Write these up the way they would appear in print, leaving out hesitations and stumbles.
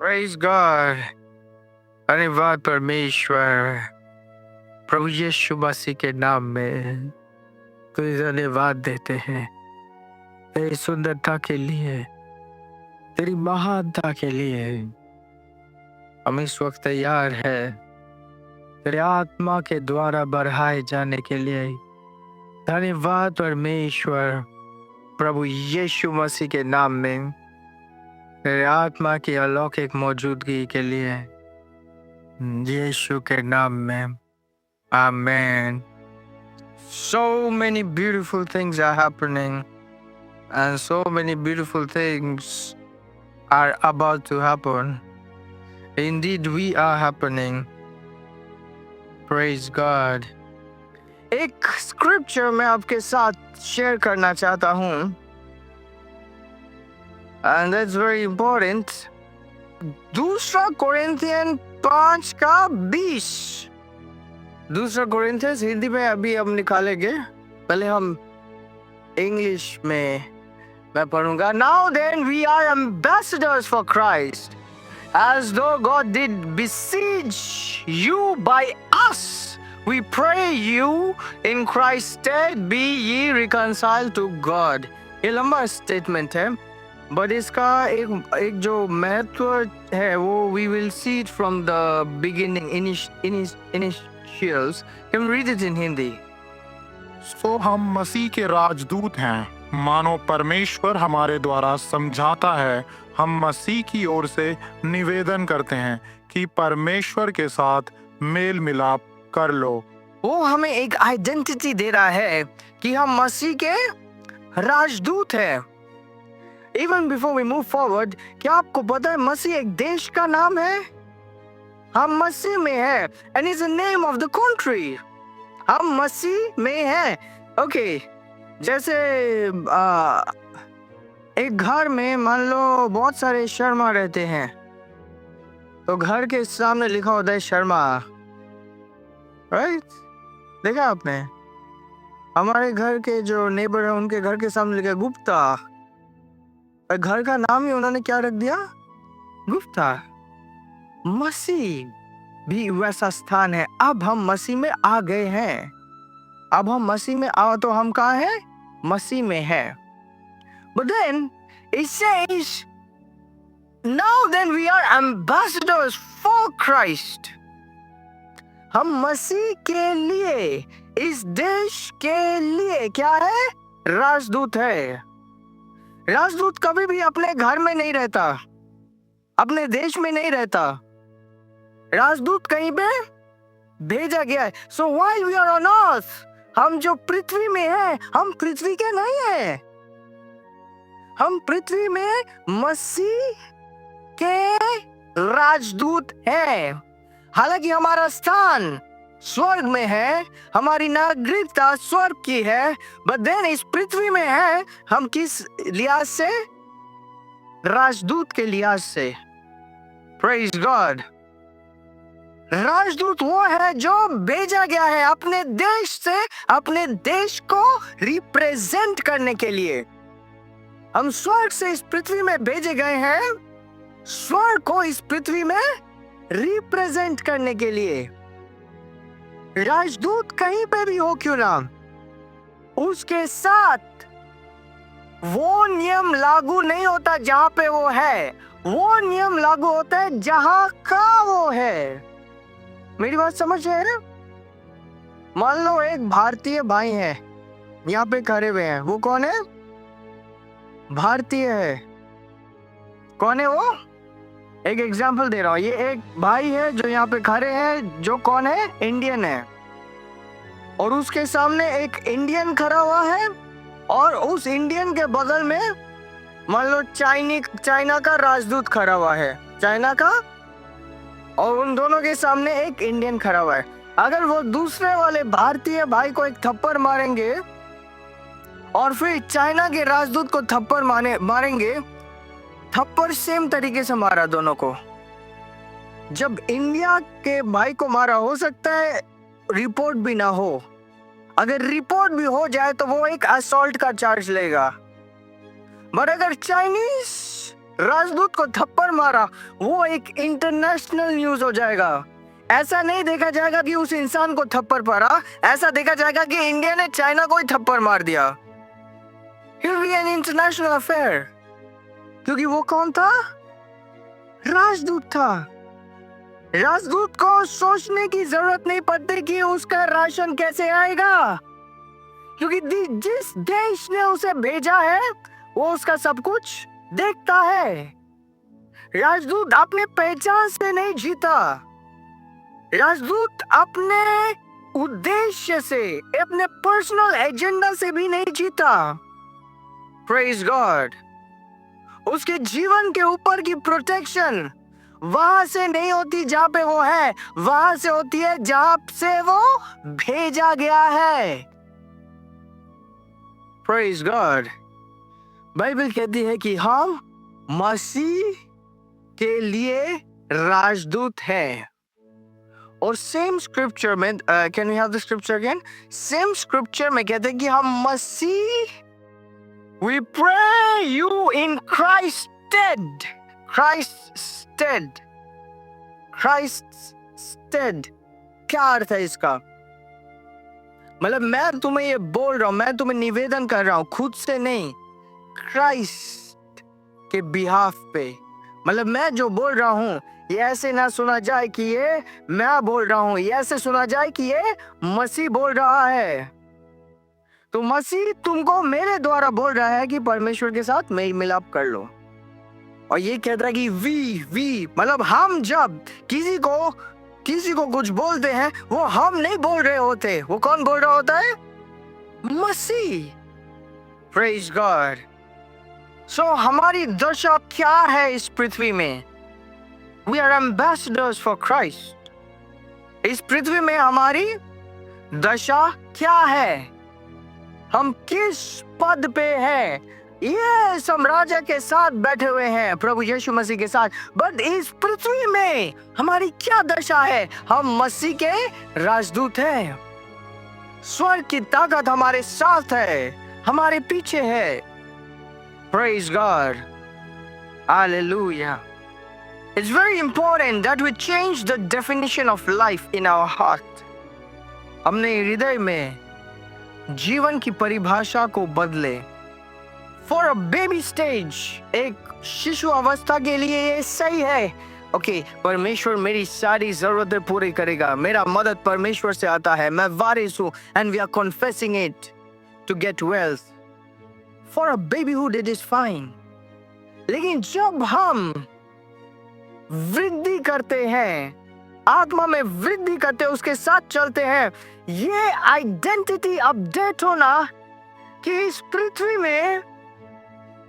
Praise God. धन्यवाद परमेश्वर, प्रभु यीशु मसीह के नाम में तुझे धन्यवाद देते हैं तेरी सुंदरता के लिए, तेरी महानता के लिए। हम इस वक्त तैयार है तेरे आत्मा के द्वारा बढ़ाए जाने के लिए। धन्यवाद परमेश्वर, प्रभु यीशु मसीह के नाम में तेरे आत्मा की अलौकिक मौजूदगी के लिए, यीशु के नाम में आमेन। So many beautiful things are happening and so many beautiful things are about to happen. Indeed we are happening. Praise God. एक स्क्रिप्चर मैं आपके साथ शेयर करना चाहता हूँ and that's very important. दूसरा कोरिन्थियन 5:20। दूसरा कोरिन्थियंस हिंदी में अभी हम निकालेंगे, पहले हम इंग्लिश में मैं पढ़ूंगा। Now then we are ambassadors for Christ, as though God did beseech you by us. We pray you in Christ's stead be ye reconciled to God. ये लंबा स्टेटमेंट है, बट इसका एक जो महत्व है वो we will see it from the beginning, initials. Can we read it in Hindi? सो हम मसीह के राजदूत हैं, मानो परमेश्वर हमारे द्वारा समझाता है। हम मसीह की ओर से निवेदन करते हैं कि परमेश्वर के साथ मेल मिलाप कर लो। वो हमें एक आइडेंटिटी दे रहा है कि हम मसीह के राजदूत हैं। Even before we move forward, क्या आपको पता है मसीह एक देश का नाम है? हम मसीह में हैं, and it's the name of the country. हम मसीह में हैं। ओके, जैसे एक घर में मान लो बहुत सारे शर्मा रहते हैं, तो घर के सामने लिखा होता है शर्मा, राइट? देखा आपने? हमारे घर के जो नेबर है उनके घर के सामने लिखा है गुप्ता, और घर का नाम ही उन्होंने क्या रख दिया? गुप्ता। मसीह भी वैसा स्थान है। अब हम मसीह में आ गए हैं। अब हम मसीह में आओ तो हम कहाँ हैं? मसीह में हैं। But then it says, now then we are ambassadors for Christ. हम मसीह के लिए, इस देश के लिए क्या है? राजदूत है। राजदूत कभी भी अपने घर में नहीं रहता, अपने देश में नहीं रहता। राजदूत कहीं पे भेजा गया है। So while we are on earth, हम जो पृथ्वी में हैं, हम पृथ्वी के नहीं हैं। हम पृथ्वी में मसीह के राजदूत हैं। हालांकि हमारा स्थान स्वर्ग में है, हमारी नागरिकता स्वर्ग की है, बट देन इस पृथ्वी में है हम किस लिहाज से? राजदूत के लिहाज से। Praise God. राजदूत वो है जो भेजा गया है अपने देश से, अपने देश को रिप्रेजेंट करने के लिए। हम स्वर्ग से इस पृथ्वी में भेजे गए हैं, स्वर्ग को इस पृथ्वी में रिप्रेजेंट करने के लिए। राजदूत कहीं पे भी हो क्यों ना, उसके साथ वो नियम लागू नहीं होता जहां पे वो है, वो नियम लागू होता है जहां का वो है। मेरी बात समझ रहे हैं? मान लो एक भारतीय भाई है, यहाँ पे खड़े हुए हैं, वो कौन है? भारतीय है। कौन है वो? एक एग्जाम्पल दे रहा हूँ। ये एक भाई है जो यहाँ पे खड़े हैं, जो कौन है? इंडियन है। और उसके सामने एक इंडियन खड़ा हुआ है, और उस इंडियन के बगल में मान लो चाइना का राजदूत खड़ा हुआ है, चाइना का, और उन दोनों के सामने एक इंडियन खड़ा हुआ है। अगर वो दूसरे वाले भारतीय भाई को एक थप्पड़ मारेंगे और फिर चाइना के राजदूत को थप्पड़ मारेंगे, थप्पड़ सेम तरीके से मारा दोनों को। जब इंडिया के भाई को मारा, हो सकता है रिपोर्ट भी ना हो, अगर रिपोर्ट भी हो जाए तो वो एक असॉल्ट का चार्ज लेगा। बट अगर चाइनीज राजदूत को थप्पड़ मारा, वो एक इंटरनेशनल न्यूज हो जाएगा। ऐसा नहीं देखा जाएगा कि उस इंसान को थप्पड़ पड़ा, ऐसा देखा जाएगा कि इंडिया ने चाइना को ही थप्पड़ मार दिया। It will be an international affair। क्योंकि वो कौन था? राजदूत था। राजदूत को सोचने की जरूरत नहीं पड़ती कि उसका राशन कैसे आएगा, क्योंकि जिस देश ने उसे भेजा है वो उसका सब कुछ देखता है। राजदूत अपने पहचान से नहीं जीता, राजदूत अपने उद्देश्य से, अपने पर्सनल एजेंडा से भी नहीं जीता। Praise God. उसके जीवन के ऊपर की प्रोटेक्शन वहां से नहीं होती जहां पे वो है, वहां से होती है जहां से वो भेजा गया है। Praise God. बाइबल कहती है कि हम मसीह के लिए राजदूत हैं। और सेम स्क्रिप्चर में, can we have the scripture again? Same scripture में कहते हैं कि हम मसीह, we pray you in Christ's stead। Christ's stead। Christ's stead क्या अर्थ है इसका? मतलब मैं तुम्हें ये बोल रहा हूं, मैं तुम्हें निवेदन कर रहा हूं, खुद से नहीं, क्राइस्ट के बिहाफ पे। मतलब मैं जो बोल रहा हूं ये ऐसे ना सुना जाए कि ये मैं बोल रहा हूं, ये ऐसे सुना जाए कि ये मसीह बोल रहा है। तो मसीह तुमको मेरे द्वारा बोल रहा है कि परमेश्वर के साथ मेल मिलाप कर लो। और ये कहता है कि वी मतलब हम जब किसी को कुछ बोलते हैं वो हम नहीं बोल रहे होते, वो कौन बोल रहा होता है? मसीह। Praise God. सो हमारी दशा क्या है इस पृथ्वी में? We are ambassadors for Christ. इस पृथ्वी में हमारी दशा क्या है? हम किस पद पे हैं? ये साम्राज्य के साथ बैठे हुए हैं, प्रभु यीशु मसीह के साथ। बट इस पृथ्वी में हमारी क्या दशा है? हम मसीह के राजदूत हैं। स्वर्ग की ताकत हमारे साथ है, हमारे पीछे है। Praise God. Hallelujah. It's very important that we change the definition of life in our heart। हमने हृदय में जीवन की परिभाषा को बदले। For a baby stage, एक शिशु अवस्था के लिए ये सही है। ओके, परमेश्वर मेरी सारी जरूरतें पूरी करेगा, मेरा मदद परमेश्वर से आता है, मैं वारिस हूँ, and we are confessing it to get wealth। For a babyhood it is fine। लेकिन जब हम वृद्धि करते हैं, आत्मा में वृद्धि करते हैं, उसके साथ चलते हैं, ये आइडेंटिटी अपडेट होना कि इस पृथ्वी में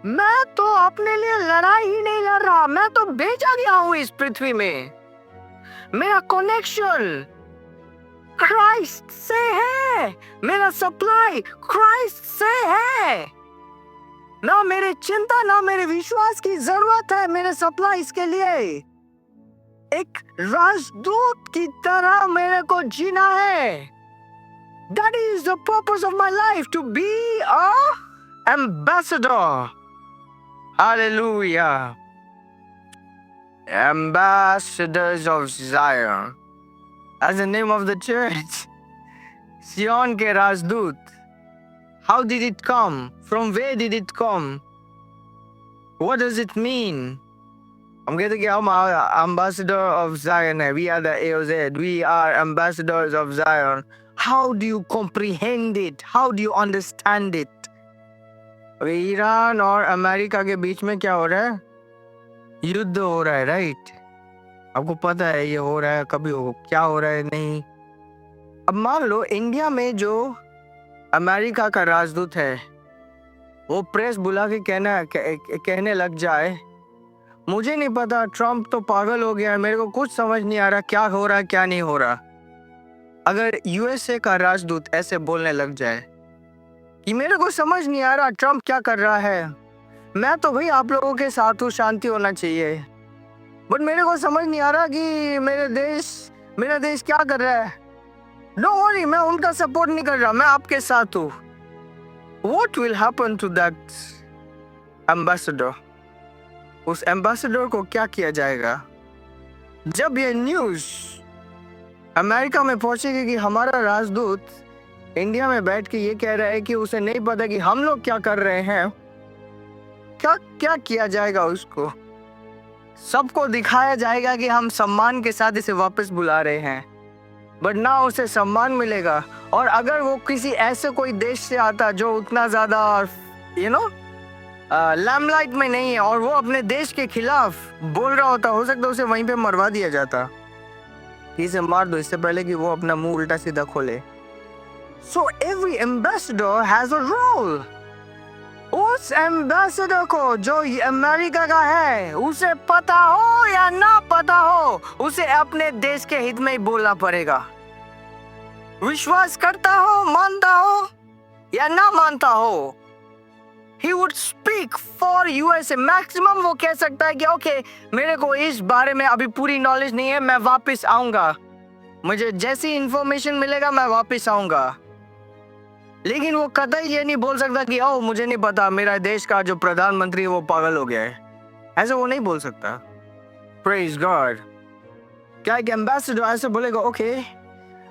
मैं तो अपने लिए लड़ाई ही नहीं लड़ रहा, मैं तो भेजा गया हूं इस पृथ्वी में। मेरा कनेक्शन क्राइस्ट से है, मेरा सप्लाई क्राइस्ट से है। ना मेरे चिंता ना मेरे विश्वास की जरूरत है मेरे सप्लाई इसके लिए। एक राजदूत की तरह मेरे को जीना है। That is the purpose of my life, to be a ambassador। Hallelujah। Ambassadors of Zion। That's the name of the church। सिय्योन के राजदूत। How did it come? From where did it come? What does it mean? हम कहते कि हम ambassador of Zion है। We are the AOZ। We are ambassadors of Zion। How do you comprehend it? How do you understand it? अभी Iran और America के बीच में क्या हो रहा है? युद्ध हो रहा है, राइट? आपको पता है ये हो रहा है, कभी हो क्या हो रहा है नहीं। अब मान लो इंडिया में जो अमेरिका का राजदूत है वो प्रेस बुला के कहने लग जाए, मुझे नहीं पता, ट्रम्प तो पागल हो गया, मेरे को कुछ समझ नहीं आ रहा क्या हो रहा है क्या नहीं हो रहा। अगर यूएसए का राजदूत ऐसे बोलने लग जाए कि मेरे को समझ नहीं आ रहा ट्रम्प क्या कर रहा है, मैं तो भाई आप लोगों के साथ हूँ, शांति होना चाहिए, बट मेरे को समझ नहीं आ रहा कि मेरा देश क्या कर रहा है। डोंट वरी, मैं उनका सपोर्ट नहीं कर रहा, मैं आपके साथ हूँ। What will happen to that ambassador? उस एम्बेसडर को क्या किया जाएगा? जब ये न्यूज़ अमेरिका में पहुंचेगी कि हमारा राजदूत इंडिया में बैठ के ये कह रहा है कि उसे नहीं पता कि हम लोग क्या कर रहे हैं, क्या क्या किया जाएगा उसको? सबको दिखाया जाएगा कि हम सम्मान के साथ इसे वापस बुला रहे हैं, बट ना उसे सम्मान मिलेगा। और अगर वो किसी ऐसे कोई देश से आता जो उतना ज़्यादा लैमलाइट में नहीं है और वो अपने देश के खिलाफ बोल रहा होता, हो सकता है उसे वहीं पे मरवा दिया जाता। इसे मार दो इससे पहले कि वो अपना मुंह उल्टा सीधा खोले। So every ambassador has a role. उस एम्बेसडर को जो अमेरिका का है, उसे पता हो या ना पता हो, उसे अपने देश के हित में ही बोलना पड़ेगा। विश्वास करता हो, मानता हो या ना मानता हो, he would speak for USA. Maximum वो कह सकता है कि ओके, मेरे को इस बारे में अभी पूरी नॉलेज नहीं है, मैं वापस आऊंगा, मुझे जैसी इंफॉर्मेशन मिलेगा मैं वापस आऊंगा। लेकिन वो कतई ये नहीं बोल सकता कि ओ मुझे नहीं पता, मेरा देश का जो प्रधानमंत्री है वो पागल हो गया है। ऐसे वो नहीं बोल सकता। Praise God. क्या एक एम्बेसडर ऐसे बोलेगा ओके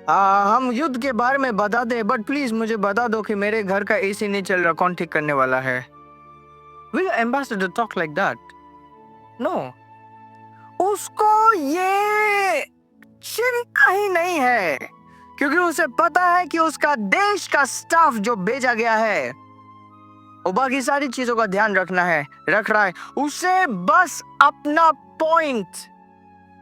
हम युद्ध के बारे में बता दें, बट प्लीज मुझे बता दो कि मेरे घर का एसी नहीं चल रहा, कौन ठीक करने वाला है? Will ambassador talk like that? No. उसको ये चिंता ही नहीं है, क्योंकि उसे पता है कि उसका देश का स्टाफ जो भेजा गया है वो बाकी सारी चीजों का ध्यान रख रहा है। उसे बस अपना पॉइंट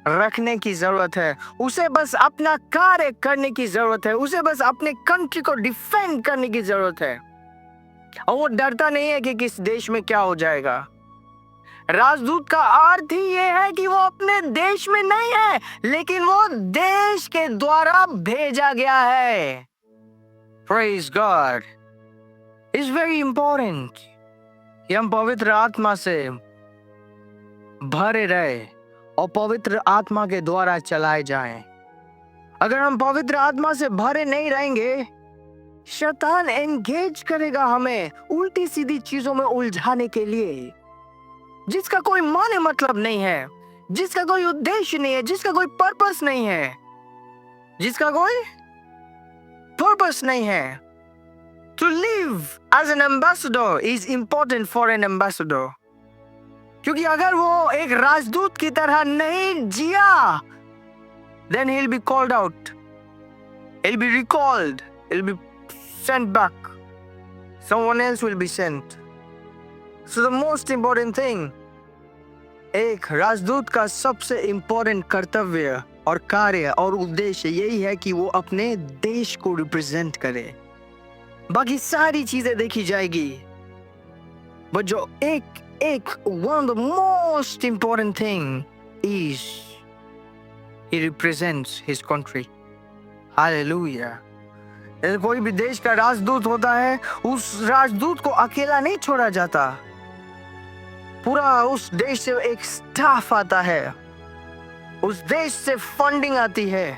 रखने की जरूरत है, उसे बस अपना कार्य करने की जरूरत है, उसे बस अपने कंट्री को डिफेंड करने की जरूरत है। और वो डरता नहीं है कि किस देश में क्या हो जाएगा। राजदूत का अर्थ ही ये है कि वो अपने देश में नहीं है, लेकिन वो देश के द्वारा भेजा गया है। Praise God. It's very important कि हम पवित्र आत्मा से भरे रहे और पवित्र आत्मा के द्वारा चलाए जाएं। अगर हम पवित्र आत्मा से भरे नहीं रहेंगे, शैतान एंगेज करेगा हमें उल्टी सीधी चीजों में उलझाने के लिए, जिसका कोई माने मतलब नहीं है, जिसका कोई उद्देश्य नहीं है, जिसका कोई पर्पस नहीं है, जिसका कोई पर्पस नहीं है। To live as an ambassador is important for an ambassador. क्योंकि अगर वो एक राजदूत की तरह नहीं जिया, then he'll be called out, he'll be recalled, he'll be sent back, someone else will be sent. So the most important thing, एक राजदूत का सबसे important कर्तव्य और कार्य और उद्देश्य यही है कि वो अपने देश को रिप्रेजेंट करे। बाकी सारी चीजें देखी जाएगी, बट जो one of the most important thing is he represents his country. Hallelujah. यदि कोई भी देश का राजदूत होता है, उस राजदूत को अकेला नहीं छोड़ा जाता, पूरा उस देश से एक स्टाफ आता है, उस देश से फंडिंग आती है।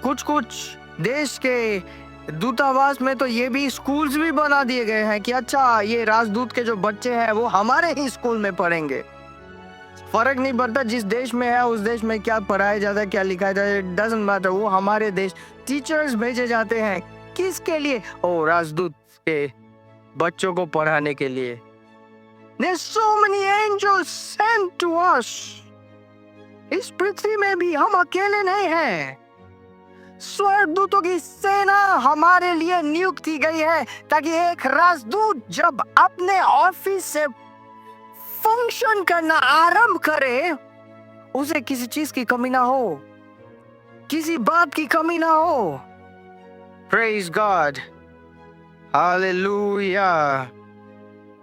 कुछ देश के दूतावास में तो ये भी स्कूल्स भी बना दिए गए हैं कि अच्छा ये राजदूत के जो बच्चे हैं वो हमारे ही स्कूल में पढ़ेंगे। फर्क नहीं पड़ता जिस देश में है, उस देश में क्या पढ़ाया जाता है, क्या लिखाया जाता है, इट डजंट मैटर। वो हमारे देश टीचर्स भेजे जाते हैं किसके लिए? ओ राजदूत के बच्चों को पढ़ाने के लिए। There's so many angels sent to us. इस पृथ्वी में भी हम अकेले नहीं हैं। स्वर्गदूतों की सेना हमारे लिए नियुक्त की गई है, ताकि एक राजदूत जब अपने ऑफिस से फंक्शन करना आरंभ करे, उसे किसी चीज की कमी ना हो, किसी बात की कमी ना हो। Praise God. Hallelujah.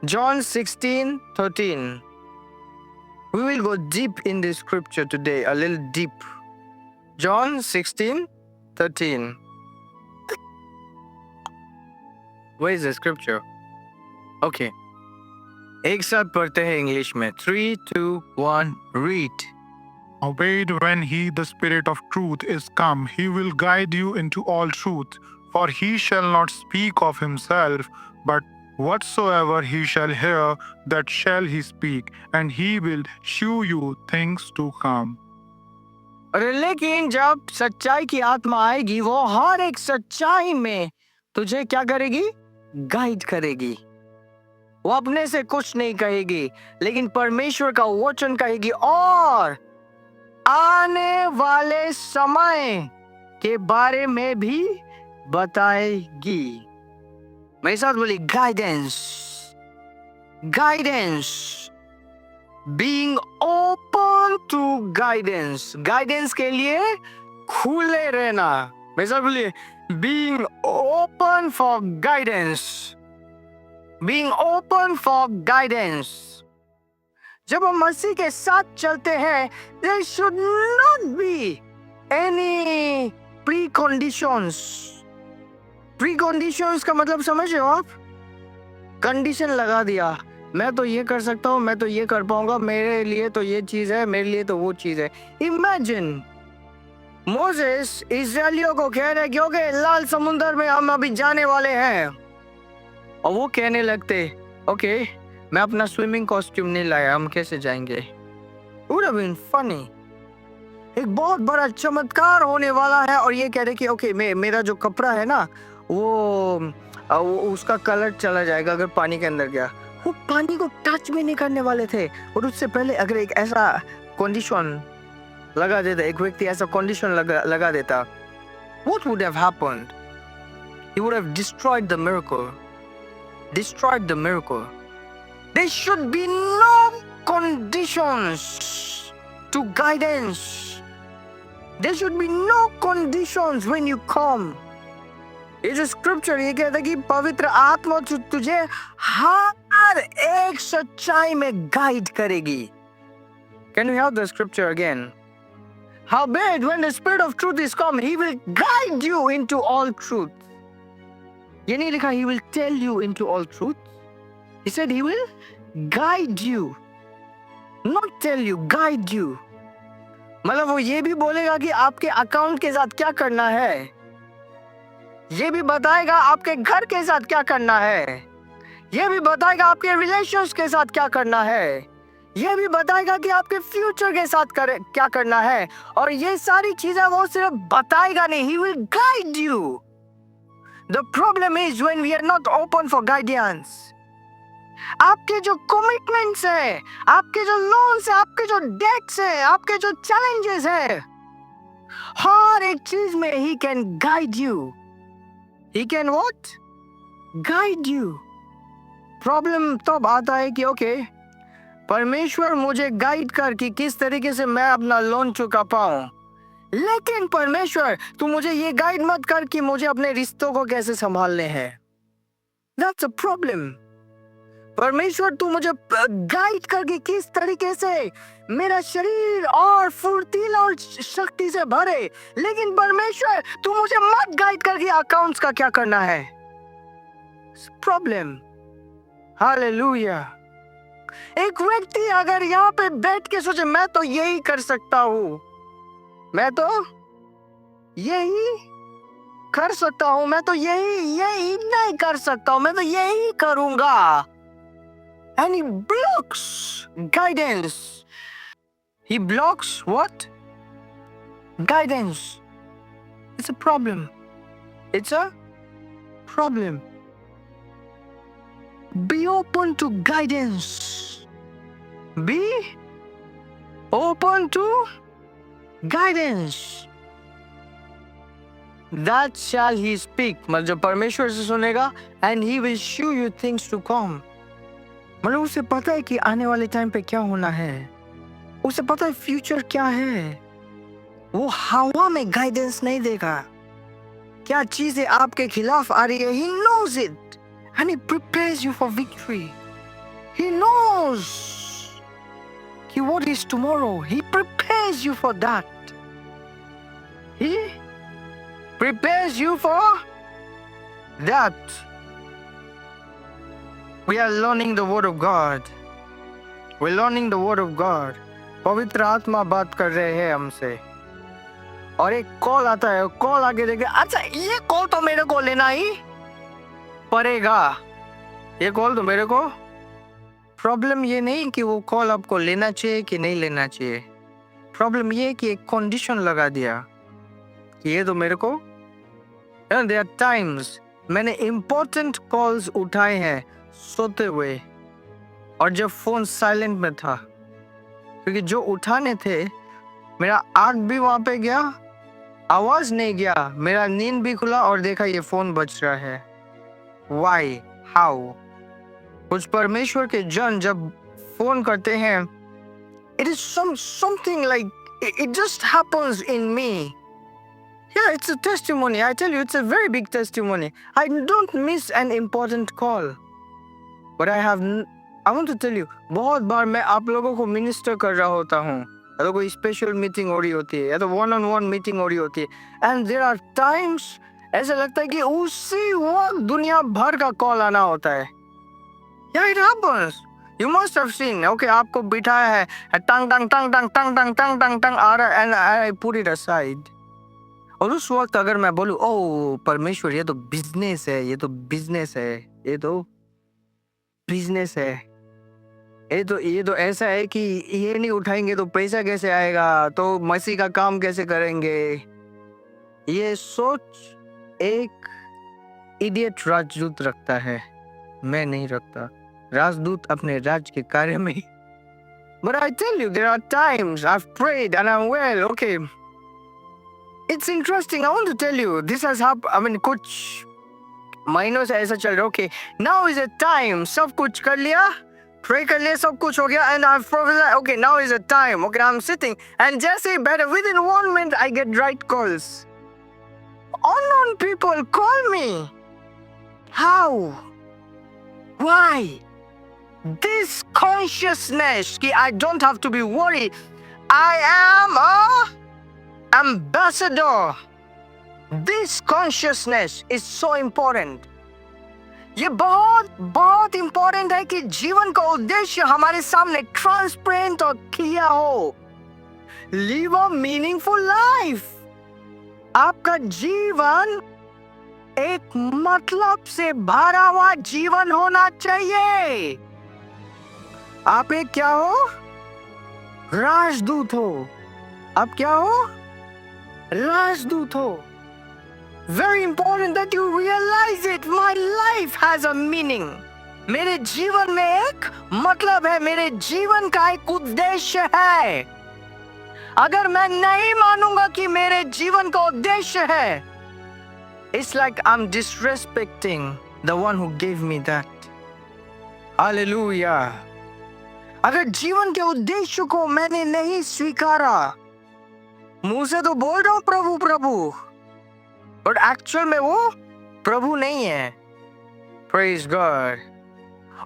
John 16:13. We will go deep in this scripture today, a little deep. John 16:13. Where is the scripture? Okay. एक साथ पढ़ते हैं इंग्लिश में। 3, 2, 1, read. Await when he, the Spirit of truth, is come, he will guide you into all truth. For he shall not speak of himself, but Whatsoever he shall hear, that shall he speak, and he will shew you things to come. अरे लेकिन जब सच्चाई की आत्मा आएगी वो हर एक सच्चाई में तुझे क्या करेगी? गाइड करेगी। वो अपने से कुछ नहीं कहेगी, लेकिन परमेश्वर का वचन कहेगी और आने वाले समय के बारे में भी बताएगी। मेरे साथ बोली guidance, guidance, being open to guidance, guidance के लिए खुले रहना। मेरे साथ बोलिए being open for guidance, being open for guidance. जब हम मसीह के साथ चलते हैं, there should not be any preconditions. Preconditions का मतलब समझ रहे हो आप? कंडीशन लगा दिया, मैं तो ये कर सकता हूँ, मैं तो ये कर पाऊंगा, मेरे लिए तो ये चीज है, मेरे लिए तो वो चीज है। इमेजिन मोसेस इस्राएलियों को कह रहे क्योंकि लाल समुद्र में हम अभी जाने वाले हैं, और वो कहने लगते ओके मैं अपना स्विमिंग कॉस्ट्यूम नहीं लाया, हम कैसे जाएंगे? Would have been funny. एक बहुत बड़ा चमत्कार होने वाला है और ये कह रहे कि ओके मेरा जो कपड़ा है ना वो उसका कलर चला जाएगा अगर पानी के अंदर गया। वो पानी को टच भी नहीं करने वाले थे, और उससे पहले अगर एक ऐसा कंडीशन लगा देता, एक व्यक्ति ऐसा कंडीशन लगा देता, what would have happened? He would have destroyed the miracle. Destroyed the miracle. There should be no conditions to guidance. There should be no conditions when you come. ये जो स्क्रिप्चर ये कहता है कि पवित्र आत्मा तुझे हर एक सच्चाई में गाइड करेगी। Can you have the scripture again? Howbeit, when the Spirit of truth is come, He will guide you into all truth. ये नहीं लिखा He will tell you into all truth. He said He will guide you, not tell you, guide you. मतलब वो ये भी बोलेगा कि आपके अकाउंट के साथ क्या करना है, ये भी बताएगा आपके घर के साथ क्या करना है, ये भी बताएगा आपके रिलेशंस के साथ क्या करना है, ये भी बताएगा कि आपके फ्यूचर के साथ क्या करना है। और ये सारी चीजें वो सिर्फ बताएगा नहीं, He will guide you. The problem is when we are not open for guidance. आपके जो कमिटमेंट्स है, आपके जो लोन्स है, आपके जो डेट्स है, आपके जो चैलेंजेस है, हर एक चीज में He can guide you. He can what? Guide you. Problem तब आता है कि ओके परमेश्वर मुझे गाइड कर कि किस तरीके से मैं अपना लोन चुका पाऊं, लेकिन परमेश्वर तू मुझे ये गाइड मत कर कि मुझे अपने रिश्तों को कैसे संभालने हैं। That's a problem. परमेश्वर तू मुझे गाइड करके किस तरीके से मेरा शरीर और फुर्तीला और शक्ति से भरे, लेकिन परमेश्वर तू मुझे मत गाइड करके अकाउंट्स का क्या करना है। प्रॉब्लम। हालेलुया। एक व्यक्ति अगर यहाँ पे बैठ के सोचे मैं तो यही कर सकता हूँ, मैं तो यही कर सकता हूँ, मैं तो यही नहीं कर सकता हूँ, मैं तो यही करूंगा, and he blocks guidance. He blocks what? Guidance. It's a problem. It's a problem. Be open to guidance. Be open to guidance. That shall he speak. मतलब जब परमेश्वर से सुनेगा, and he will show you things to come. मतलब उसे पता है कि आने वाले टाइम पे क्या होना है, उसे पता है फ्यूचर क्या है। वो हवा में गाइडेंस नहीं देगा, क्या चीजें आपके खिलाफ आ रही है। He knows it and he prepares you for victory. He knows कि what is tomorrow. He prepares you for that. He prepares you for that. We are learning the word of God. We're learning the word of God. पवित्र आत्मा बात कर रहे हैं हमसे, और एक कॉल आता है, कॉल आके देखे अच्छा ये कॉल तो मेरे को लेना ही पड़ेगा, ये कॉल दो मेरे को। प्रॉब्लम ये नहीं कि वो कॉल आपको लेना चाहिए कि नहीं लेना चाहिए, प्रॉब्लम ये कि एक कंडीशन लगा दिया कि ये तो मेरे को। देयर आर टाइम्स मैंने इंपॉर्टेंट कॉल्स उठाए हैं सोते हुए, और जब फोन साइलेंट में था, क्योंकि जो उठाने थे मेरा आंख भी वहां पे गया, आवाज नहीं गया, मेरा नींद भी खुला और देखा ये फोन बज रहा है। Why, how? कुछ परमेश्वर के जन जब फोन करते हैं, it is something like it just happens in me. Yeah, it's a testimony. I tell you, it's a very big testimony. I don't miss an important call. But I want to tell you, बहुत बार मैं आप लोगों को minister कर रहा होता हूँ, या तो कोई स्पेशल मीटिंग हो रही होती है, या तो वन ऑन वन मीटिंग हो रही होती है, एंड देयर आर टाइम्स ऐसा लगता है कि उसी वक्त दुनिया भर का कॉल आना होता है। Yeah, it happens. You must have seen. Okay, आपको बिठाया है, टंग टंग टंग टंग टंग टंग टंग टंग टंग आ रहा है, and I put it aside. और उस वक्त अगर मैं बोलूं, ओह परमेश्वर, ये तो बिजनेस है, ये तो बिजनेस है, ये तो बिजनेस है, ये तो ऐसा है कि ये नहीं उठाएंगे तो पैसा कैसे आएगा, तो मसीह का काम कैसे करेंगे, ये सोच एक इडियट राजदूत रखता है, मैं नहीं रखता। राजदूत अपने राज के कार्य में। But I tell you, there are times I've prayed and I'm well, okay. It's interesting. I want to tell you, this has happened. I mean, कुछ महीनों से ऐसा चल रहा है। Okay, now is a time. सब कुछ कर लिया, pray कर लिया, सब कुछ हो गया, and I've prophesied. Okay, now is a time. Okay, I'm sitting, and जैसे better within 1 minute I get right calls. Unknown people call me. How? Why? This consciousness कि I don't have to be worried. I am a ambassador. This consciousness is so important. ये बहुत important है कि जीवन का उद्देश्य हमारे सामने ट्रांसपेरेंट और क्लियर हो। Live a meaningful life. आपका जीवन एक मतलब से भरा हुआ जीवन होना चाहिए। आप एक क्या हो? राजदूत हो। आप क्या हो? राजदूत हो। Very important that you realize it. My life has a meaning. मेरे जीवन में एक मतलब है, मेरे जीवन का एक उद्देश्य है। अगर मैं नहीं मानूंगा कि मेरे जीवन का उद्देश्य है, it's like I'm disrespecting the one who gave me that. Hallelujah. अगर जीवन के उद्देश्य को मैंने नहीं स्वीकारा, मुंह से तो बोल रहा हूं प्रभु प्रभु, बट एक्चुअल में वो प्रभु नहीं है। Praise God.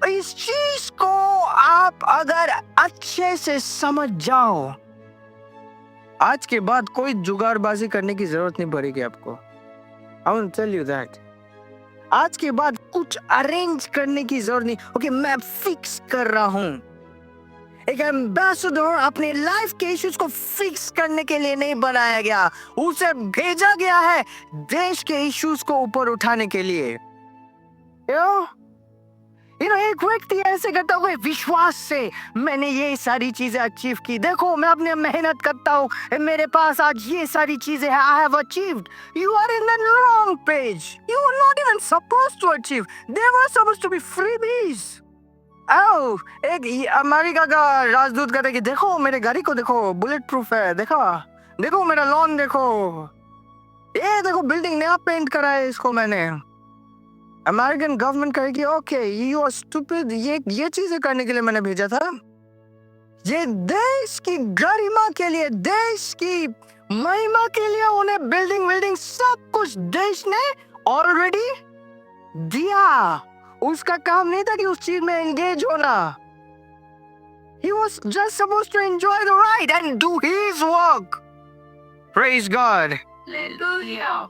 इस चीज को आप अगर अच्छे से समझ जाओ, आज के बाद कोई जुगाड़बाजी करने की जरूरत नहीं पड़ेगी आपको। I want to tell you that. आज के बाद कुछ अरेंज करने की जरूरत नहीं। ओके, मैं फिक्स कर रहा हूं। एक एम्बेसडर अपने लाइफ के इश्यूज को फिक्स करने के लिए नहीं बनाया गया, उसे भेजा गया है देश के इश्यूज को ऊपर उठाने के लिए। एक व्यक्ति ऐसे करता हुआ विश्वास से, मैंने ये सारी चीजें अचीव की, देखो मैं अपने मेहनत करता हूँ, मेरे पास आज ये सारी चीजें हैं, I have achieved. You are in the wrong page. You are not even supposed to achieve, they were supposed to be freebies. एक अमेरिका का राजदूत कहता है कि देखो मेरे गाड़ी को, देखो बुलेट प्रूफ है, देखो मेरा लॉन, ये देखो बिल्डिंग नया पेंट करा है इसको मैंने। अमेरिकन गवर्नमेंट कहेगी ओके यू आर स्टूपिड, ये चीजें करने के लिए मैंने भेजा था। ये देश की गरिमा के लिए, देश की महिमा के लिए उन्हें बिल्डिंग सब कुछ देश ने ऑलरेडी दिया। उसका काम नहीं था कि उस चीज में एंगेज होना। He was just supposed to enjoy the ride and do his work. Praise God. Hallelujah.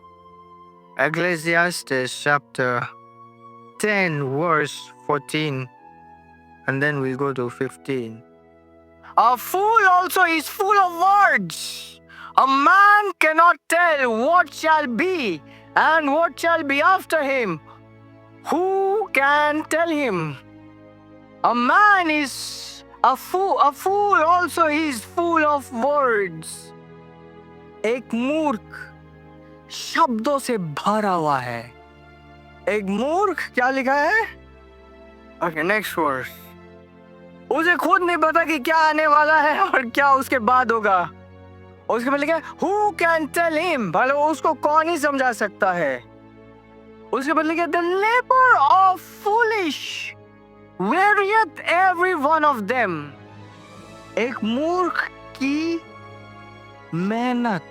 Ecclesiastes chapter 10 verse 14, and then we'll go to 15. A fool also is full of words. A man cannot tell what shall be and what shall be after him. Who can tell him? A man is a fool. A fool also is full of words. एक मूर्ख शब्दों से भरा हुआ है. एक मूर्ख क्या लिखा है? Okay, next verse. उसे खुद नहीं पता कि क्या आने वाला है और क्या उसके बाद होगा. उसके बाद लिखा है Who can tell him? भले उसको कौन ही समझा सकता है. उसके बाद लिखा है The labor of foolish wearieth every one of them. एक मूर्ख की मेहनत,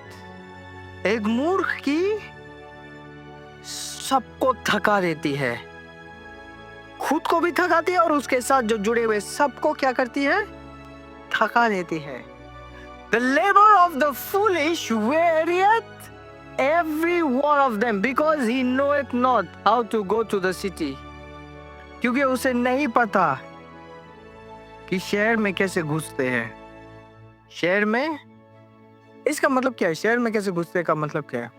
एक मूर्ख की सबको थका देती है. खुद को भी थकाती है और उसके साथ जो जुड़े हुए सबको क्या करती है? थका देती है. The labor of the foolish wearieth every one of them because he knoweth not how to go to the city. क्योंकि उसे नहीं पता कि शहर में कैसे घुसते हैं. शहर में, इसका मतलब क्या है? शहर में कैसे घुसते का मतलब क्या है?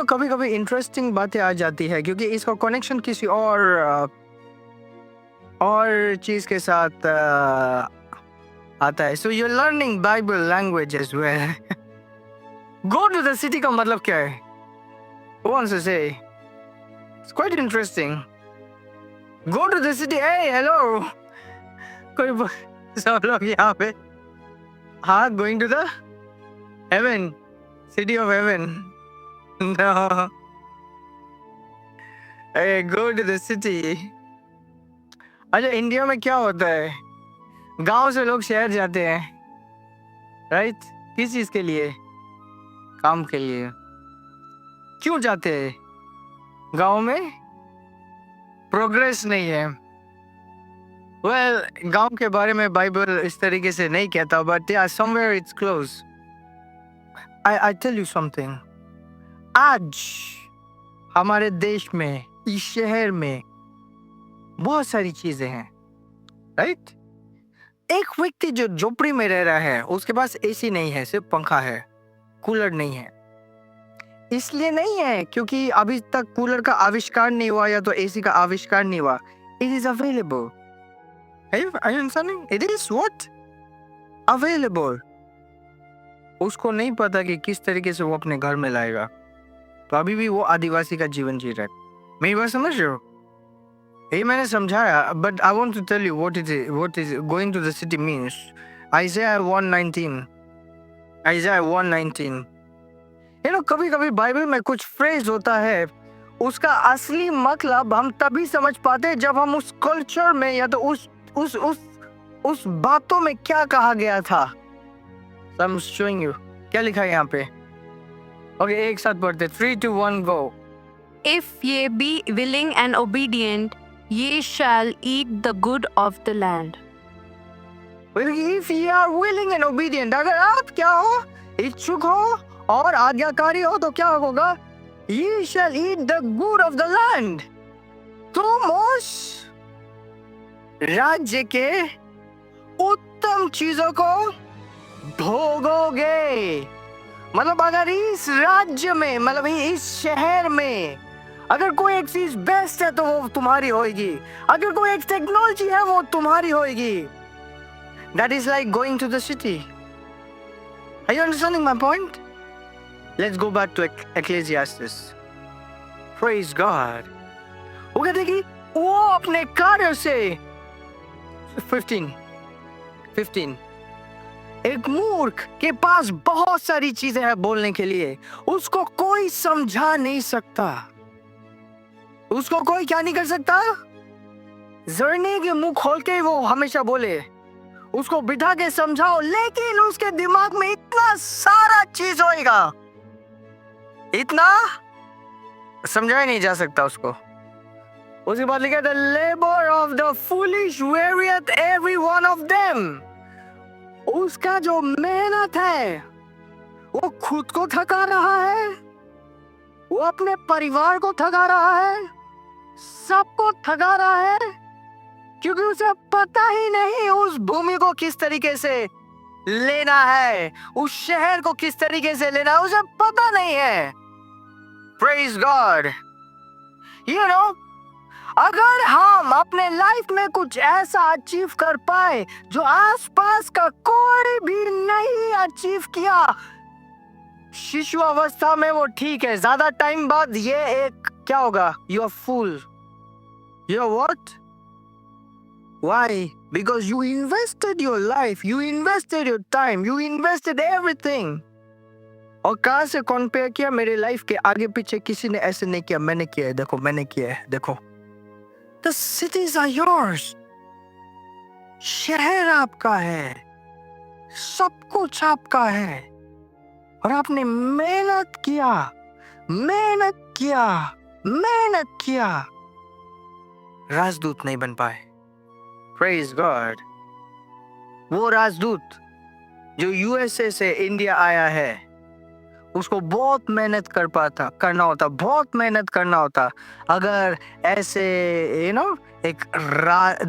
कभी कभी इंटरेस्टिंग बातें आ जाती है क्योंकि इसका कनेक्शन किसी और चीज के साथ आता है. So you are learning Bible language as well. Go to the city का मतलब क्या है? Who wants to say? It's quite interesting. Go to the city. Hey, hello. कोई सब लोग यहाँ पे. हाँ, going to the heaven, city of heaven. No. Hey, go to the city. अच्छा, इंडिया में क्या होता है? गांव से लोग शहर जाते हैं, राइट? किस चीज के लिए? काम के लिए. क्यों जाते हैं? गांव में प्रोग्रेस नहीं है. वेल, गांव के बारे में बाइबल इस तरीके से नहीं कहता, but yeah somewhere it's close. I tell you something. आज हमारे देश में, इस शहर में बहुत सारी चीजें हैं, राइट? एक व्यक्ति जो झोपड़ी में रह रहा है, उसके पास एसी नहीं है, सिर्फ पंखा है, कूलर नहीं है. इसलिए नहीं है क्योंकि अभी तक कूलर का आविष्कार नहीं हुआ या तो एसी का आविष्कार नहीं हुआ. It is available. Are you understanding? It is what? Available. उसको नहीं पता कि किस तरीके से वो अपने घर में लाएगा, तो अभी भी वो आदिवासी का जीवन जी रहा है. मेरी बात समझ रहे हो? ये मैंने समझाया, but I want to tell you what is going to the city means. Isaiah 1:19. Isaiah 1:19. कभी कभी बाइबल में कुछ फ्रेज होता है, उसका असली मतलब हम तभी समझ पाते हैं जब हम उस कल्चर में या तो उस बातों में क्या कहा गया था. So I'm showing you. क्या लिखा है यहाँ पे? ओके, एक साथ पढ़ते. 3, 2, 1, go. If ye be willing and obedient, ye shall eat the good of the land. If ye are willing and obedient, अगर आप क्या हो? इच्छुक हो और आज्ञाकारी हो तो क्या होगा? Ye shall eat the good of the land. तुम उस राज्य के उत्तम चीजों को भोगोगे. मतलब अगर इस राज्य में, मतलब इस शहर में अगर कोई एक चीज बेस्ट है तो वो तुम्हारी होगी. अगर कोई एक टेक्नोलॉजी है वो तुम्हारी होगी. That is like going to the city. Are you understanding my point? Let's go back to Ecclesiastes. Praise God. वो कहते कि वो अपने कार्य से 15 एक मूर्ख के पास बहुत सारी चीजें हैं बोलने के लिए, उसको कोई समझा नहीं सकता. उसको कोई क्या नहीं कर सकता? जरने के मुंह खोल के वो हमेशा बोले, उसको बिठा के समझाओ, लेकिन उसके दिमाग में इतना सारा चीज होएगा, इतना समझाया नहीं जा सकता उसको. उसके बाद लिखा the labor of the foolish wearieth every one of them. उसका जो मेहनत है वो खुद को थका रहा है, वो अपने परिवार को थका रहा है, सबको थका रहा है, क्योंकि उसे पता ही नहीं उस भूमि को किस तरीके से लेना है, उस शहर को किस तरीके से लेना है, उसे पता नहीं है. Praise God. You know, अगर हम अपने लाइफ में कुछ ऐसा अचीव कर पाए जो आसपास का कोई भी नहीं अचीव किया, शिशु अवस्था में वो ठीक है, ज्यादा टाइम बाद ये एक क्या होगा? You are fool. You are what? Why? Because you invested your life, you invested your time, you invested everything. और कहां से कंपेयर किया? मेरे लाइफ के आगे पीछे किसी ने ऐसे नहीं किया, मैंने किया है, देखो मैंने किया है, देखो। The cities are yours. शहर आपका है, सब कुछ आपका है, और आपने मेहनत किया, मेहनत किया, मेहनत किया, राजदूत नहीं बन पाए। Praise God. वो राजदूत जो यूएसए से इंडिया आया है, उसको बहुत मेहनत करना होता, बहुत मेहनत करना होता। अगर ऐसे एक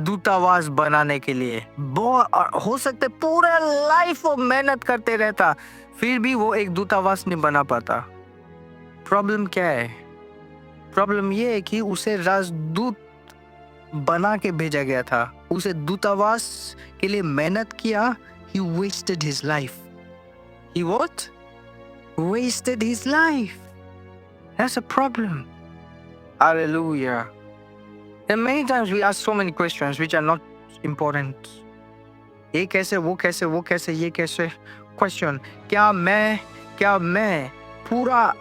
दूतावास बनाने के लिए बहुत हो सकते पूरा लाइफ वो मेहनत करते रहता, फिर भी वो एक दूतावास नहीं बना पाता। प्रॉब्लम क्या है? प्रॉब्लम ये है कि उसे राजदूत बना के भेजा गया था, उसे दूतावास के लिए मेहनत किया। He wasted his life. He what? Wasted his life. That's a problem. Hallelujah. And many times we ask so many questions which are not important. ये कैसे, वो कैसे, वो कैसे, ये कैसे? Question. क्या मैं पूरा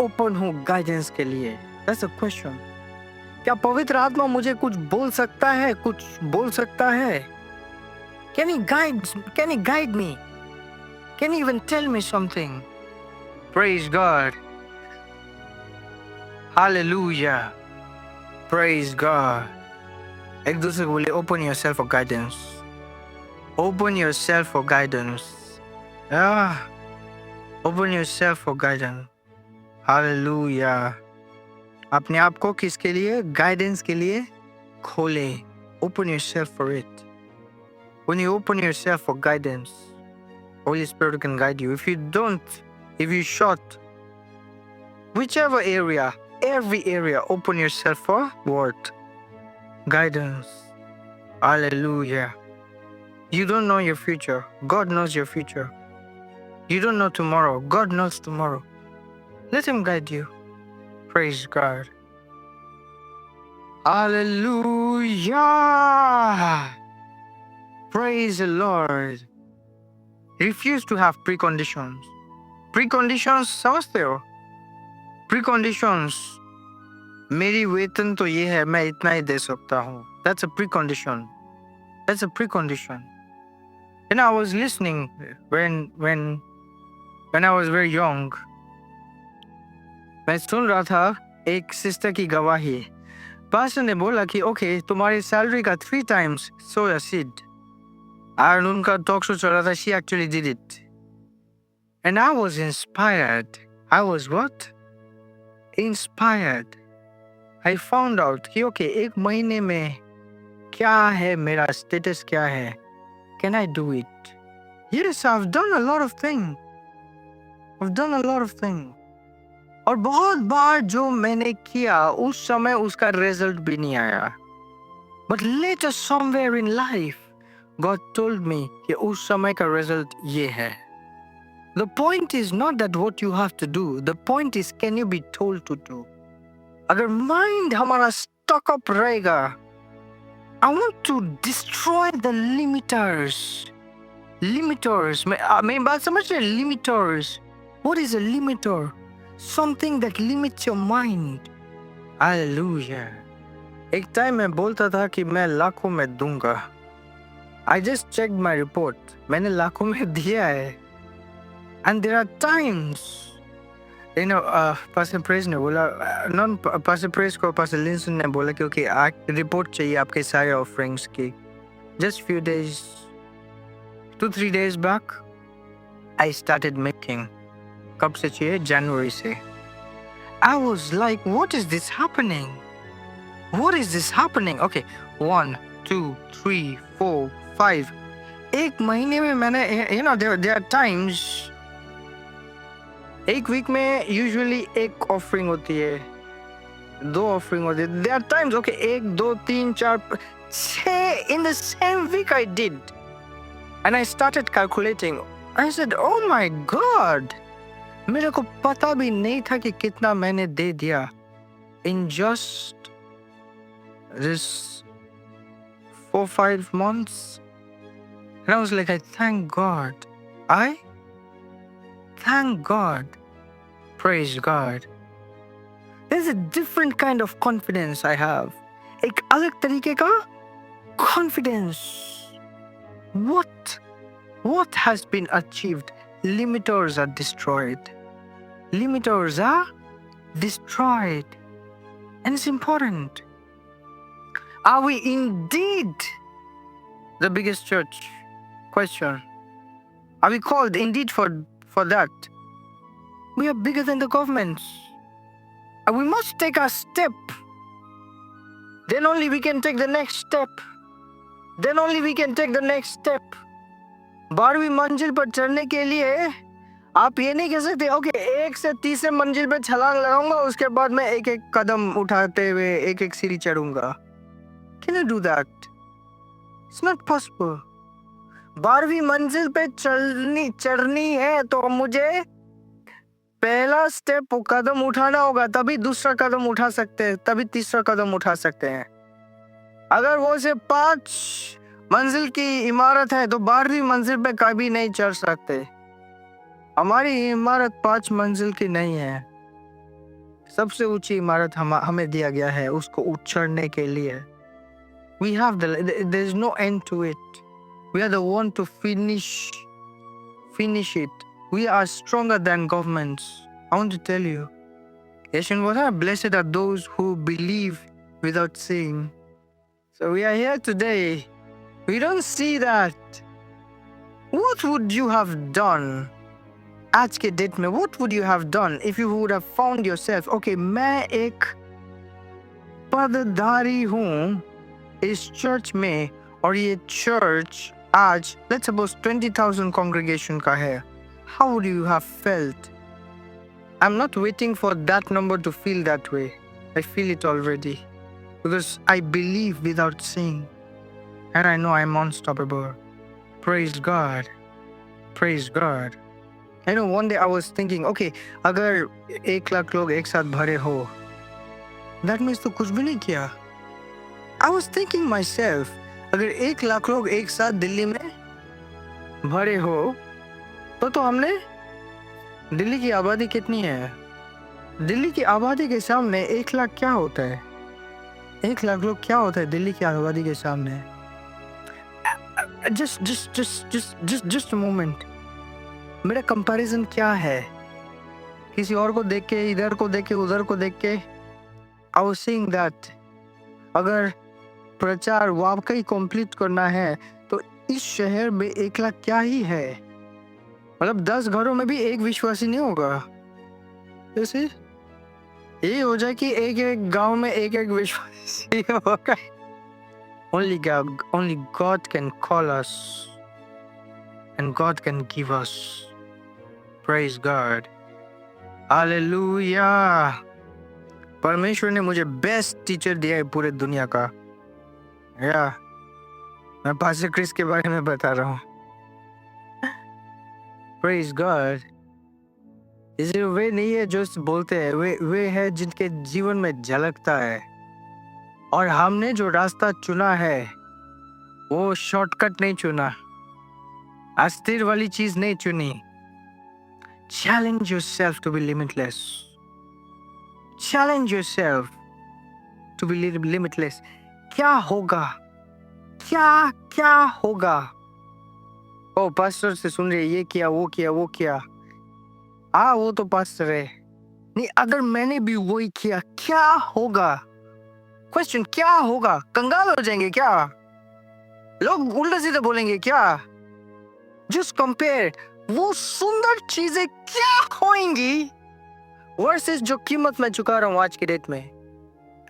ओपन हूँ गाइडेंस के लिए? That's a question. क्या पवित्र आत्मा मुझे कुछ बोल सकता है, कुछ बोल सकता है? Can he guide me? Can he even tell me something? Praise God. Hallelujah. Praise God. एक दूसरे को बोले, open yourself for guidance. Open yourself for guidance. Open yourself for guidance. Hallelujah. अपने आप को किसके लिए? गाइडेंस के लिए खोले. Open yourself for it. When you open yourself for guidance, Holy Spirit can guide you. If you don't, if you short, whichever area, every area, open yourself for what? Guidance. Hallelujah. You don't know your future. God knows your future. You don't know tomorrow. God knows tomorrow. Let Him guide you. Praise God. Hallelujah. Praise the Lord. Refuse to have preconditions. Preconditions समझते हो? Preconditions. मेरी वेतन तो ये है, मैं इतना ही दे सकता हूँ. That's a precondition. That's a precondition. And I was listening when I was very young. मैं सुन रहा था एक सिस्टर की गवाही. पास्टर ने बोला कि ओके, तुम्हारी सैलरी का 3 times सोया सीड. और उनका टॉक शो चल रहा था. She actually did it. And I was inspired. I was what? Inspired. I found out कि ओके, 1 महीने में क्या है, मेरा स्टेटस क्या है. Can I do it? Yes, I've done a lot of things. I've done a lot of things. और बहुत बार जो मैंने किया उस समय उसका रिजल्ट भी नहीं आया. But later somewhere in life, God told me कि उस समय का रिजल्ट ये है. The point is not that what you have to do. The point is can you be told to do. अगर माइंड हमारा stuck up रहेगा, I want to destroy the limiters. Limiters. मेरी बात समझ रहे? Limiters. What is a limiter? Something that limits your mind. Hallelujah. एक time मैं बोलता था कि मैं लाखों में दूंगा. I just checked my report. मैंने लाखों में दिया है. And there are times, Pastor Praise ने बोला, Pastor Praise को Pastor Linson ने बोला क्योंकि रिपोर्ट चाहिए आपके सारे ऑफरिंग्स की. Just few days, 2-3 days back, I started making. कब से चाहिए? जनवरी से. I was like, what is this happening? What is this happening? Okay, 1, 2, 3, 4, 5. 1 महीने में मैंने, there are times, 1 वीक में यूजुअली 1 ऑफरिंग होती है. दो ऑफरिंग होते. There are times, okay, 1 2 3 4 6 in the same week I did, and I started calculating. I said, oh my God, मेरे को पता भी नहीं था कि कितना मैंने दे दिया in just this 4-5 months. And I was like, I thank God. I thank God. Praise God. There's a different kind of confidence I have. एक अलग तरीके का confidence. What has been achieved? Limiters are destroyed. Limiters are destroyed. And it's important. Are we indeed the biggest church? Question. Are we called indeed for that? We are bigger than the governments. And we must take a step. Then only we can take the next step. Then only we can take the next step. 12वीं मंजिल पर चढ़ने के लिए आप ये नहीं कह सकते ओके 1 से 30 मंजिल पे छलांग लगाऊंगा उसके बाद मैं एक एक कदम उठाते हुए एक एक सीढ़ी चढ़ूंगा. Can you do that? It's not possible. 12वीं मंजिल पे चढ़नी है तो मुझे पहला स्टेप कदम उठाना होगा, तभी दूसरा कदम उठा सकते हैं, तभी तीसरा कदम उठा सकते हैं. अगर वो से 5 मंजिल की इमारत है तो 12वीं मंजिल पे कभी नहीं चढ़ सकते. हमारी इमारत 5 मंजिल की नहीं है. सबसे ऊंची इमारत हमें दिया गया है उसको चढ़ने के लिए. We have there's no end to it. We are the one to finish it. We are stronger than governments. I want to tell you. Yeshua, blessed are those who believe without seeing. So we are here today. We don't see that. What would you have done? आज के date में what would you have done if you would have found yourself? Okay, मैं एक पदधारी हूँ इस church में और ये चर्च आज let's suppose 20,000 congregation का है. How would you have felt? I'm not waiting for that number to feel that way. I feel it already because I believe without seeing and I know I'm unstoppable. Praise God. Praise God. I know one day I was thinking, okay, अगर 1 लाख लोग एक साथ भरे हो, that means तो कुछ भी नहीं किया. I was thinking myself, अगर 1 लाख लोग एक साथ दिल्ली में भरे हो, तो हमने दिल्ली की आबादी कितनी है? दिल्ली की आबादी के सामने 1 लाख क्या होता है? 1 लाख लोग क्या होता है दिल्ली की आबादी के सामने? Just a moment. मेरा कंपैरिजन क्या है? किसी और को देख के, इधर को देख के, उधर को देख के, I was saying that अगर प्रचार वाकई कंप्लीट करना है तो इस शहर में 1 लाख क्या ही है? मतलब 10 घरों में भी एक विश्वासी नहीं होगा. जैसे ये हो जाए कि एक गांव में एक विश्वासी होगा. Only God can call us and God can give us. Praise God. Hallelujah. परमेश्वर ने मुझे बेस्ट टीचर दिया है पूरे दुनिया का. मैं पास्टर क्रिस के बारे में बता रहा हूँ. Praise God. इसे वे नहीं है जो बोलते हैं, वे है जिनके जीवन में झलकता है. और हमने जो रास्ता चुना है वो शॉर्टकट नहीं चुना, अस्थिर वाली चीज नहीं चुनी. Challenge yourself to be limitless. Challenge yourself to be limitless. क्या होगा? क्या होगा? ओ पास्टर से सुन रहे, ये किया, वो किया, वो किया. वो तो पास्टर है. नहीं, अगर मैंने भी वही किया, क्या होगा? क्वेश्चन, क्या होगा? कंगाल हो जाएंगे क्या? लोग उल्टा सीधा बोलेंगे क्या? Just compare. वो सुंदर चीजें क्या होंगी वर्सेस जो कीमत मैं चुका रहा हूं आज की डेट में.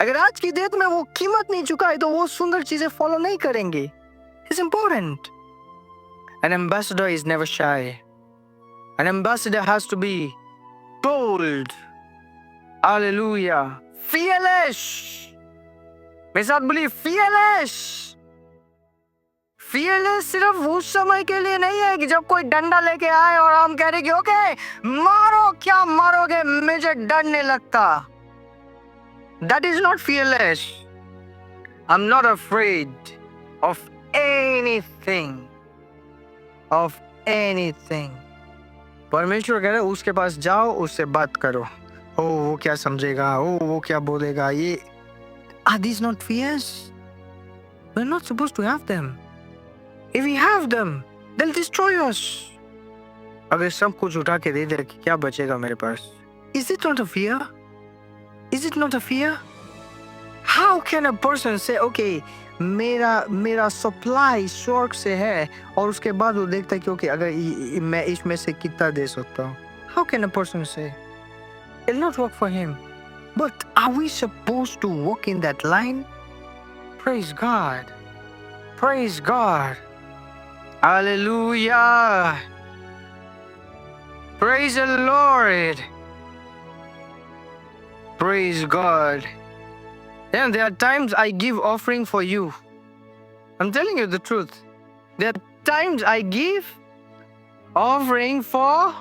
अगर आज की डेट में वो कीमत नहीं चुका है तो वो सुंदर चीजें फॉलो नहीं करेंगे. It's important. An ambassador is never shy. An ambassador has to be bold. Hallelujah. fearless. मेरे साथ बोलिए fearless. fearless सिर्फ उस समय के लिए नहीं है कि जब कोई डंडा लेके आए और हम कह रहे कि ओके मारो, क्या मारोगे, मुझे डर नहीं लगता. That is not fearless. I'm not afraid of anything. Of anything. परमेश्वर कह रहे उसके पास जाओ, उससे बात करो. ओ वो क्या समझेगा, ओ वो क्या बोलेगा. ये are these not fears? We're not supposed to have them. If we have them, they'll destroy us. अगर सब कुछ उठा के दे दे क्या बचेगा मेरे पास? Is it not a fear? Is it not a fear? How can a person say, okay, मेरा supply स्वर्ग से है और उसके बाद वो देखता है कि ओके अगर मैं इसमें से कितना दे सकता हूँ. How can a person say? It'll not work for him. But are we supposed to walk in that line? Praise God. Praise God. Hallelujah. Praise the Lord. Praise God. And there are times I give offering for you. I'm telling you the truth. There are times I give offering for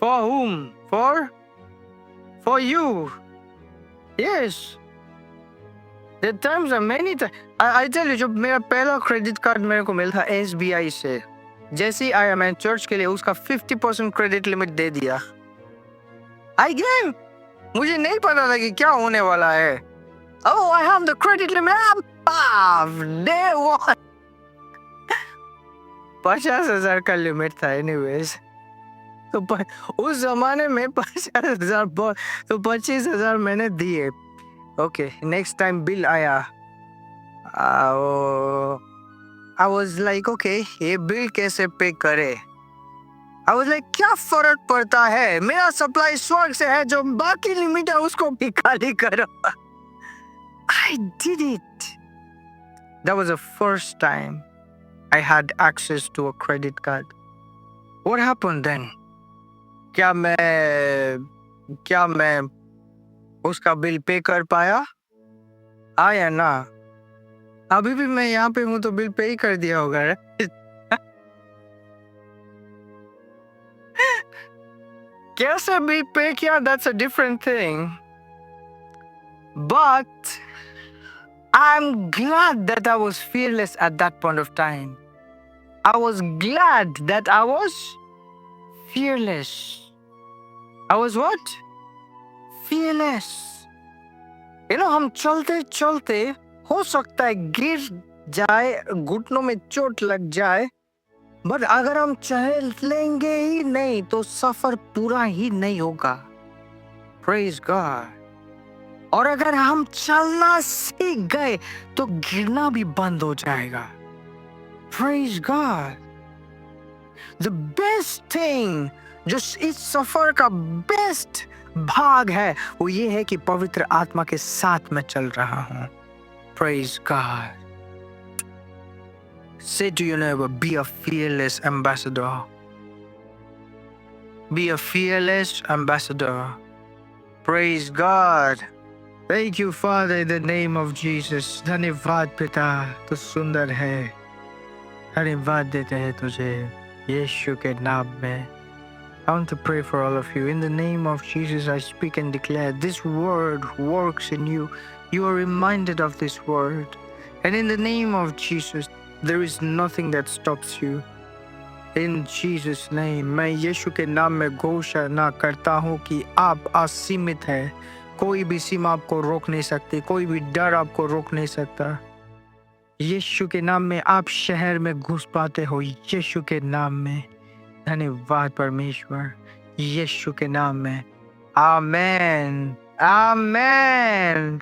whom? For you. Yes. There are times many times. I tell you, जब मेरा पहला credit card मेरे को मिला था SBI से, जैसे ही आया मैंने चर्च के लिए उसका 50% क्रेडिट लिमिट दे दिया. I gave. मुझे नहीं पता था कि क्या होने वाला है. Oh, I have the credit limit. Day one. 50,000 का लिमिट था anyways. तो उस जमाने में 50,000 बहुत, तो 25,000 मैंने दिए. Okay, next time बिल आया. I was like, okay, ये बिल कैसे पे करे? I was like, क्या फर्क पड़ता है? मेरा सप्लाई स्वर्ग से है, जो बाकी लिमिट है उसको भी खाली करो. I did it. That was the first time I had access to a credit card. What happened then? क्या मैं उसका बिल पे कर पाया? आया ना. अभी भी मैं यहाँ पे हूँ तो बिल पे ही कर दिया होगा. कैसे बिल पे किया? That's a different thing. But I'm glad that I was fearless at that point of time. I was glad that I was fearless. I was what? Fearless. You know, हम चलते चलते हो सकता है गिर जाए, घुटनों में चोट लग जाए, बट अगर हम चल लेंगे ही नहीं तो सफर पूरा ही नहीं होगा. Praise God. और अगर हम चलना सीख गए तो गिरना भी बंद हो जाएगा. Praise God. The best thing, जो इस सफर का बेस्ट भाग है वो ये है कि पवित्र आत्मा के साथ मैं चल रहा हूँ. Praise God. Say to your neighbor, be a fearless ambassador. Be a fearless ambassador. Praise God. Thank you, Father, in the name of Jesus. धन्यवाद पिता, तू सुंदर है. धन्यवाद देते हैं तुझे यीशु के नाम में. I want to pray for all of you. In the name of Jesus, I speak and declare this word works in you. You are reminded of this word. And in the name of Jesus, there is nothing that stops you. In Jesus' name, मैं यीशु के नाम में घोषणा करता हूँ कि आप असीमित हैं. कोई भी सीमा आपको रोक नहीं सकती, कोई भी डर आपको रोक नहीं सकता. यीशु के नाम में आप शहर में घुस पाते हो. यीशु के नाम में धन्यवाद परमेश्वर. यीशु के नाम में आमेन. आमेन.